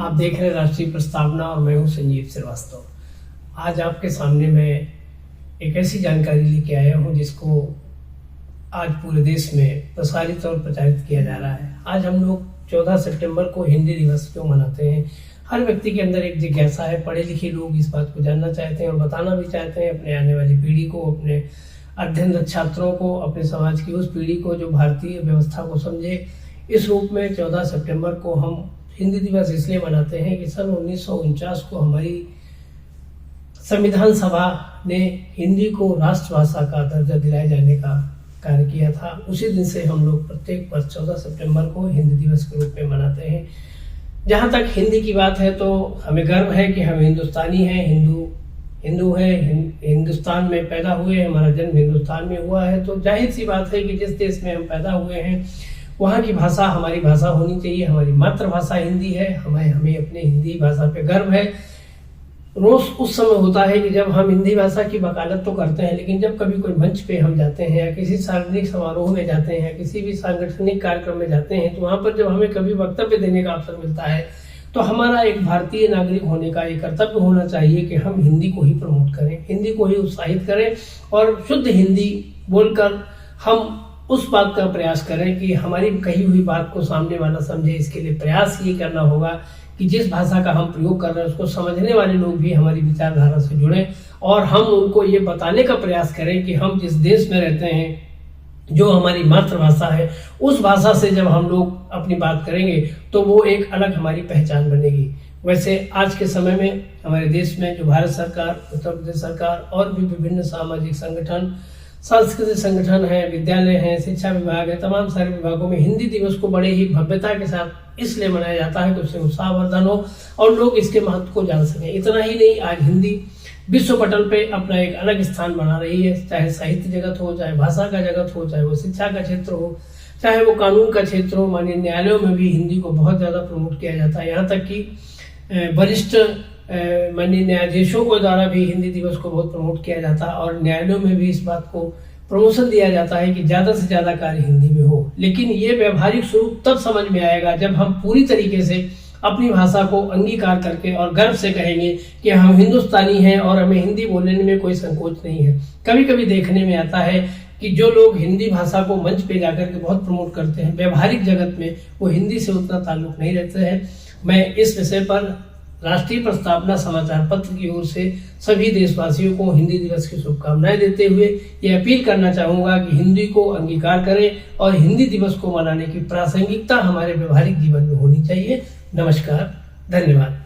आप देख रहे हैं राष्ट्रीय प्रस्तावना और मैं हूं संजीव श्रीवास्तव। आज आपके सामने मैं एक ऐसी जानकारी लेके आया हूं जिसको आज पूरे देश में प्रसारित और प्रचारित किया जा रहा है। आज हम लोग 14 सितंबर को हिंदी दिवस क्यों मनाते हैं? हर व्यक्ति के अंदर एक जिज्ञासा है। पढ़े लिखे लोग इस बात को जानना चाहते हैं और बताना भी चाहते हैं अपने आने वाली पीढ़ी को, अपने अध्ययनरत छात्रों को, अपने समाज की उस पीढ़ी को जो भारतीय व्यवस्था को समझे। इस रूप में 14 सितंबर को हम हिंदी दिवस इसलिए मनाते हैं कि सन 1949 को हमारी संविधान सभा ने हिंदी को राष्ट्रभाषा का दर्जा दिलाए जाने का कार्य किया था। उसी दिन से हम लोग प्रत्येक वर्ष 14 सितंबर को हिंदी दिवस के रूप में मनाते हैं। जहाँ तक हिंदी की बात है तो हमें गर्व है कि हम हिंदुस्तानी हैं, हिंदू हैं, हिंदुस्तान में पैदा हुए हैं, हमारा जन्म हिंदुस्तान में हुआ है। तो जाहिर सी बात है कि जिस देश में हम पैदा हुए हैं वहाँ की भाषा हमारी भाषा होनी चाहिए। हमारी मातृभाषा हिंदी है, हमें अपने हिंदी भाषा पे गर्व है। रोज उस समय होता है कि जब हम हिंदी भाषा की वकालत तो करते हैं, लेकिन जब कभी कोई मंच पे हम जाते हैं या किसी सार्वजनिक समारोह में जाते हैं, किसी भी सांगठनिक कार्यक्रम में जाते हैं, तो वहाँ पर जब हमें कभी वक्तव्य देने का अवसर मिलता है तो हमारा एक भारतीय नागरिक होने का एक कर्तव्य होना चाहिए कि हम हिंदी को ही प्रमोट करें, हिंदी को ही उत्साहित करें और शुद्ध हिंदी बोलकर हम उस बात का प्रयास करें कि हमारी कही हुई बात को सामने वाला समझे। इसके लिए प्रयास ये करना होगा कि जिस भाषा का हम प्रयोग कर रहे हैं उसको समझने वाले लोग भी हमारी विचारधारा से जुड़ें और हम उनको ये बताने का प्रयास करें कि हम जिस देश में रहते हैं, जो हमारी मातृभाषा है, उस भाषा से जब हम लोग अपनी बात करेंगे तो वो एक अलग हमारी पहचान बनेगी। वैसे आज के समय में हमारे देश में जो भारत सरकार, उत्तर प्रदेश सरकार और भी विभिन्न सामाजिक संगठन, सांस्कृतिक संगठन है, विद्यालय है, शिक्षा विभाग है, तमाम सारे विभागों में हिंदी दिवस को बड़े ही भव्यता के साथ इसलिए मनाया जाता है कि उससे उत्साहवर्धन हो और लोग इसके महत्व को जान सकें। इतना ही नहीं, आज हिंदी विश्व पटल पे अपना एक अलग स्थान बना रही है। चाहे साहित्य जगत हो, चाहे भाषा का जगत हो, चाहे वो शिक्षा का क्षेत्र हो, चाहे वो कानून का क्षेत्र हो। माननीय न्यायालयों में भी हिंदी को बहुत ज्यादा प्रमोट किया जाता है। यहाँ तक कि वरिष्ठ माननीय न्यायाधीशों को द्वारा भी हिंदी दिवस को बहुत प्रमोट किया जाता है और न्यायालयों में भी इस बात को प्रमोशन दिया जाता है कि ज्यादा से ज्यादा कार्य हिंदी में हो। लेकिन ये व्यवहारिक स्वरूप तब समझ में आएगा जब हम पूरी तरीके से अपनी भाषा को अंगीकार करके और गर्व से कहेंगे कि हम हिंदुस्तानी हैं और हमें हिंदी बोलने में कोई संकोच नहीं है। कभी कभी देखने में आता है कि जो लोग हिंदी भाषा को मंच पे जाकर के बहुत प्रमोट करते हैं, व्यवहारिक जगत में वो हिंदी से उतना ताल्लुक नहीं रहते हैं। मैं इस विषय पर राष्ट्रीय प्रस्तावना समाचार पत्र की ओर से सभी देशवासियों को हिंदी दिवस की शुभकामनाएं देते हुए ये अपील करना चाहूंगा कि हिंदी को अंगीकार करें और हिंदी दिवस को मनाने की प्रासंगिकता हमारे व्यवहारिक जीवन में होनी चाहिए। नमस्कार, धन्यवाद।